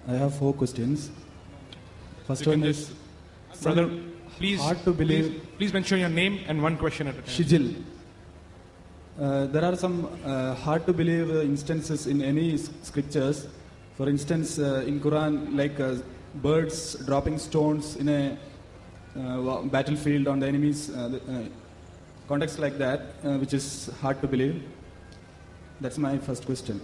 I have 4 questions. First one is, brother, please, hard to believe. Please mention your name and one question at a time. Shijil. There are some hard to believe instances in any scriptures. For instance, in Qur'an, like birds dropping stones in a battlefield on the enemy's context like that, which is hard to believe. That's my first question.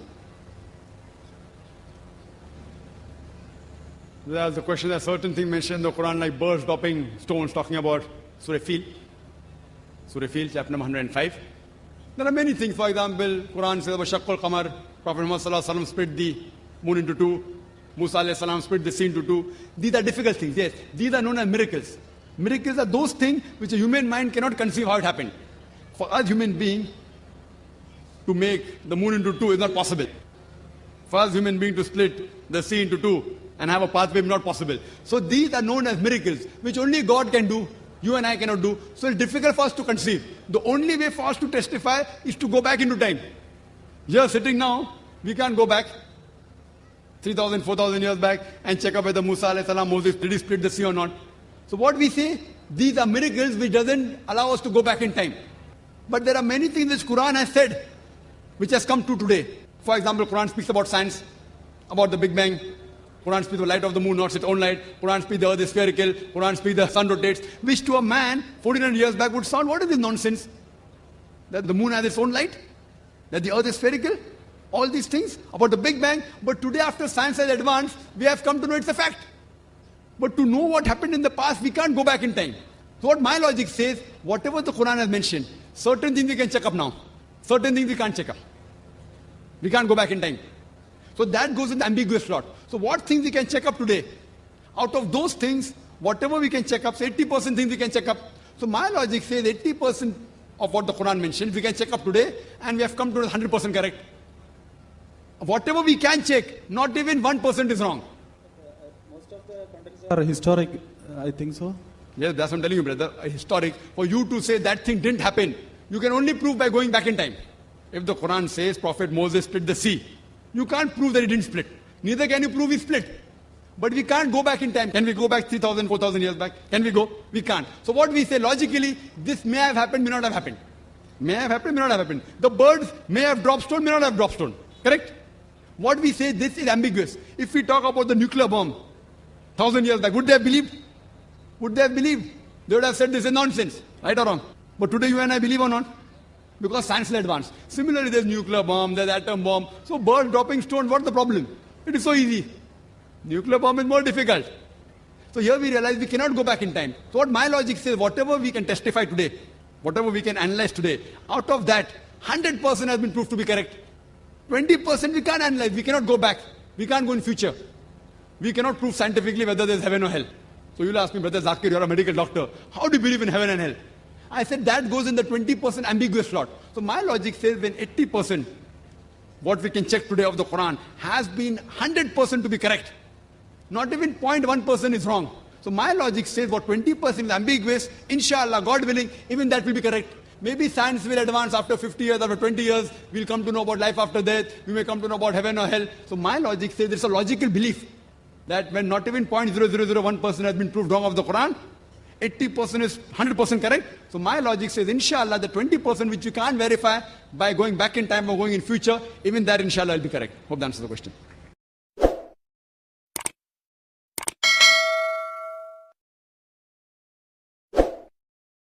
There's a question that certain things mentioned in the Quran, like birds dropping stones, talking about Surah Fil, chapter number 105. There are many things. For example, Quran says, "Washaqqal qamar." Prophet Muhammad sallallahu alaihi wasallam split the moon into 2. Musa alayhi salam split the sea into 2. These are difficult things. Yes, these are known as miracles. Miracles are those things which a human mind cannot conceive how it happened. For us human beings, to make the moon into 2 is not possible. For us human beings to split the sea into 2 and have a pathway is not possible. So these are known as miracles, which only God can do, you and I cannot do. So it's difficult for us to conceive. The only way for us to testify is to go back into time. Here sitting now, we can't go back 3,000, 4,000 years back and check up whether Musa alayhi salam, Moses, did he split the sea or not. So what we say, these are miracles which doesn't allow us to go back in time. But there are many things which Quran has said, which has come true today. For example, Quran speaks about science, about the Big Bang. Quran speaks the light of the moon, not its own light. Quran speaks the earth is spherical. Quran speaks the sun rotates, which to a man 1,400 years back would sound, what is this nonsense? That the moon has its own light? That the earth is spherical? All these things about the Big Bang. But today, after science has advanced, we have come to know it's a fact. But to know what happened in the past, we can't go back in time. So what my logic says, whatever the Quran has mentioned, certain things we can check up now. Certain things we can't check up. We can't go back in time. So that goes in the ambiguous slot. So what things we can check up today? Out of those things, whatever we can check up, so 80% things we can check up. So my logic says 80% of what the Quran mentions, we can check up today, and we have come to 100% correct. Whatever we can check, not even 1% is wrong. Most of the contexts are historic, I think so. Yes, that's what I'm telling you, brother. Historic. For you to say that thing didn't happen, you can only prove by going back in time. If the Quran says Prophet Moses split the sea, you can't prove that he didn't split. Neither can you prove he split. But we can't go back in time. Can we go back 3,000, 4,000 years back? Can we go? We can't. So what we say logically, this may have happened, may not have happened. May have happened, may not have happened. The birds may have dropped stone, may not have dropped stone. Correct? What we say, this is ambiguous. If we talk about the nuclear bomb, 1,000 years back, would they have believed? Would they have believed? They would have said this is nonsense. Right or wrong? But today you and I believe or not? Because science will advance. Similarly, there's nuclear bomb, there's atom bomb. So birds dropping stones, what's the problem? It is so easy. Nuclear bomb is more difficult. So here we realize we cannot go back in time. So what my logic says, whatever we can testify today, whatever we can analyze today, out of that, 100% has been proved to be correct. 20% we can't analyze, we cannot go back. We can't go in future. We cannot prove scientifically whether there's heaven or hell. So you'll ask me, Brother Zakir, you're a medical doctor. How do you believe in heaven and hell? I said that goes in the 20% ambiguous slot. So my logic says when 80%, what we can check today of the Quran, has been 100% to be correct. Not even 0.1% is wrong. So my logic says what 20% is ambiguous, inshallah, God willing, even that will be correct. Maybe science will advance after 50 years, after 20 years, we'll come to know about life after death, we may come to know about heaven or hell. So my logic says there's a logical belief that when not even 0.0001% has been proved wrong of the Quran, 80% is 100% correct. So my logic says, inshallah, the 20% which you can't verify by going back in time or going in future, even that inshallah will be correct. Hope that answers the question.